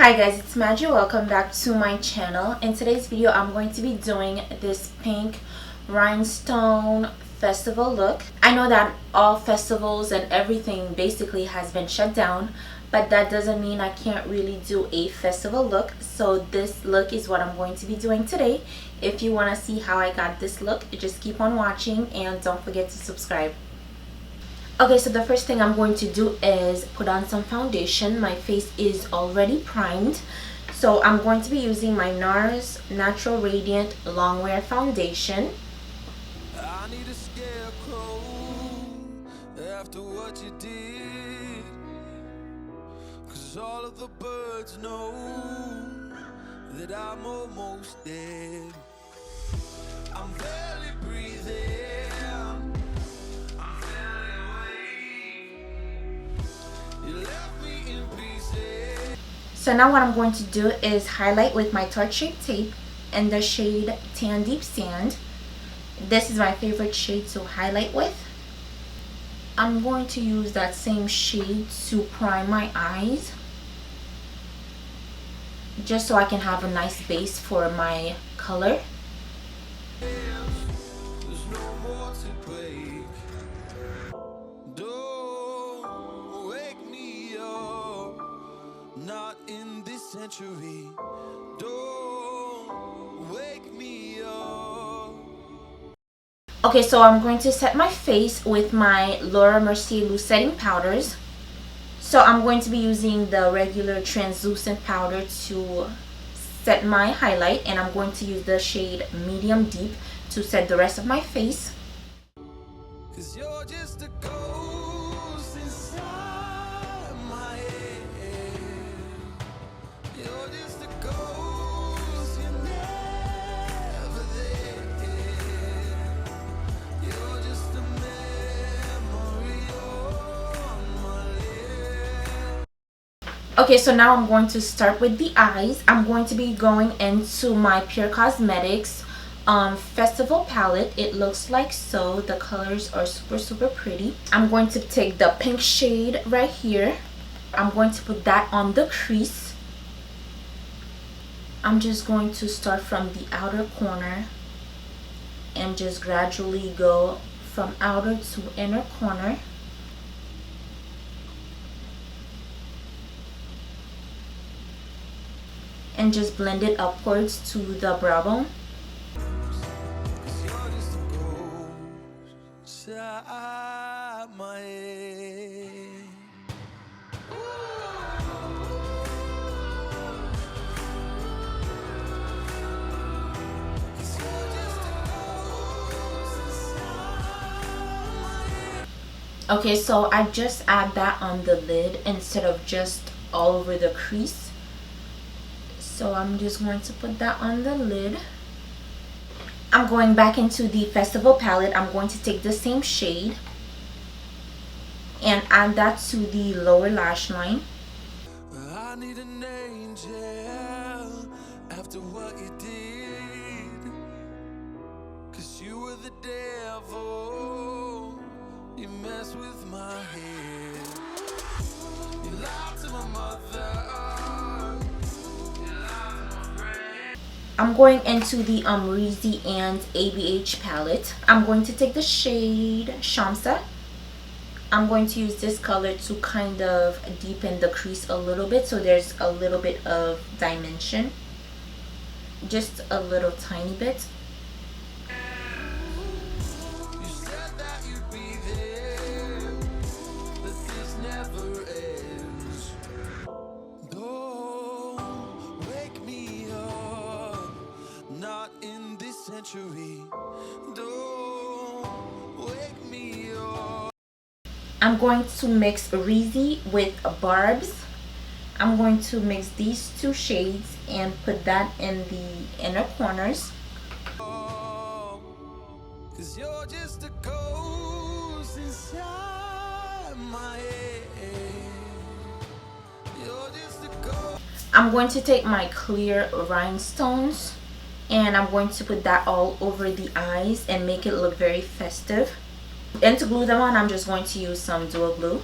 Hi guys, it's Maggie. Welcome back to my channel. In today's video, I'm going to be doing this pink rhinestone festival look. I know that all festivals and everything basically has been shut down, but that doesn't mean I can't really do a festival look. So this look is what I'm going to be doing today. If you want to see how I got this look, just keep on watching and don't forget to subscribe. Okay, so the first thing I'm going to do is put on some foundation. My face is already primed, so I'm going to be using my NARS Natural Radiant Longwear Foundation. I need a scarecrow after what you did, 'cause all of the birds know that I'm almost dead. I'm barely breathing. So now what I'm going to do is highlight with my Tarte Shape Tape in the shade Tan Deep Sand. This is my favorite shade to highlight with. I'm going to use that same shade to prime my eyes, just so I can have a nice base for my color. Not in this century. Don't wake me up. Okay, so I'm going to set my face with my Laura Mercier loose setting powders. So I'm going to be using the regular translucent powder to set my highlight, and I'm going to use the shade Medium Deep to set the rest of my face. 'Cause you're just a ghost inside my head. You're just a ghost, you're never there. You're just a memory on my lips. Okay, so now I'm going to start with the eyes. I'm going to be going into my Pure Cosmetics festival palette. It looks like so. The colors are super pretty. I'm going to take the pink shade right here. I'm going to put that on the crease. I'm just going to start from the outer corner and just gradually go from outer to inner corner. And just blend it upwards to the brow bone. Inside my head. Okay, so I just add that on the lid instead of just all over the crease. So I'm just going to put that on the lid. I'm going back into the festival palette. I'm going to take the same shade and add that to the lower lash line. I need an angel after what you did, 'cause you were the devil. You mess with my head. You lied to my mother. I'm going into the Reezy and ABH palette. I'm going to take the shade Shamsa. I'm going to use this color to kind of deepen the crease a little bit, so there's a little bit of dimension. Just a little tiny bit. You said that you'd be there, but this never ends. Don't wake me up, not in this century. Don't wake me up. I'm going to mix Reezy with Barb's. I'm going to mix these two shades and put that in the inner corners. 'Cause you're just a ghost inside my head. You're just a ghost. I'm going to take my clear rhinestones and I'm going to put that all over the eyes and make it look very festive. And to glue them on, I'm just going to use some Duo Glue.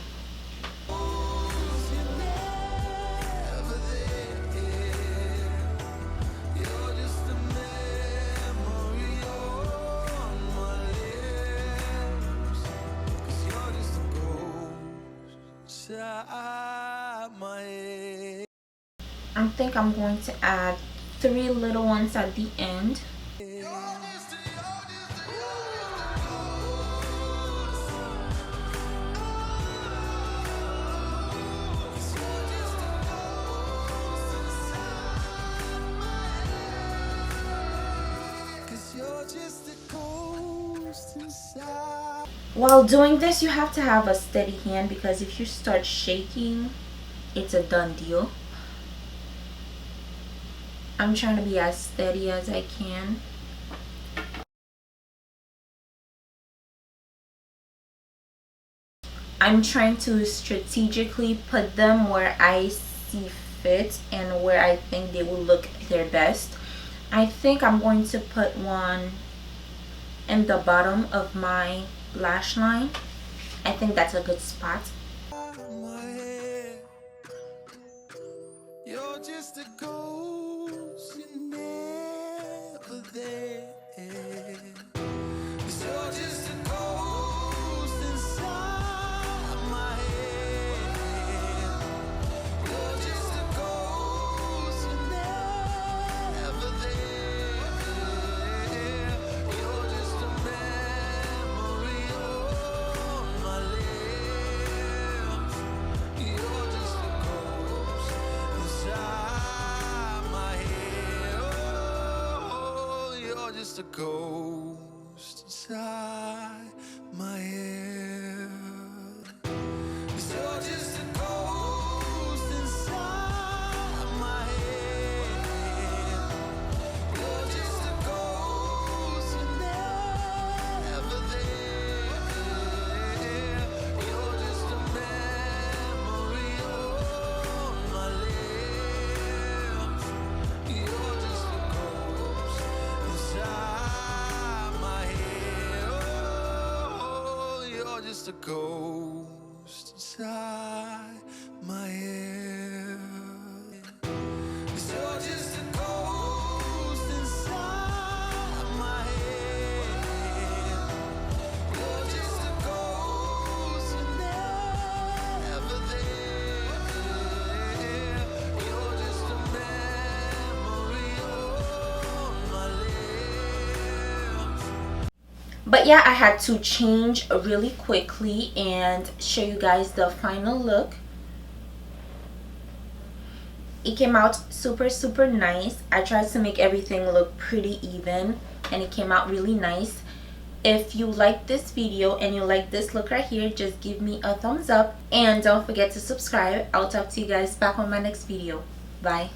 inside my head. I think I'm going to add 3 little ones at the end. While doing this, you have to have a steady hand, because if you start shaking, it's a done deal. I'm trying to be as steady as I can. I'm trying to strategically put them where I see fit and where I think they will look their best. I think I'm going to put one in the bottom of my lash line. I think that's a good spot. You're just a ghost, you're never there. 'Cause you're just a ghost inside my head. You're just a ghost, you're never there. You're just a memory on my lips. You're just a ghost inside my head. Oh, you're just a ghost inside my head. 'Cause you're just a ghost inside my head. You're just a ghost, you're never there. You're just a memory on my lips. You're just a ghost inside my head. Oh, you're just a ghost inside my head. 'Cause you're just a ghost inside my head. You're just a ghost, you're never there. You're just a memory on my lips. But yeah, I had to change really quickly and show you guys the final look. It came out super nice. I tried to make everything look pretty even and it came out really nice. If you like this video and you like this look right here, just give me a thumbs up and don't forget to subscribe. I'll talk to you guys back on my next video. Bye.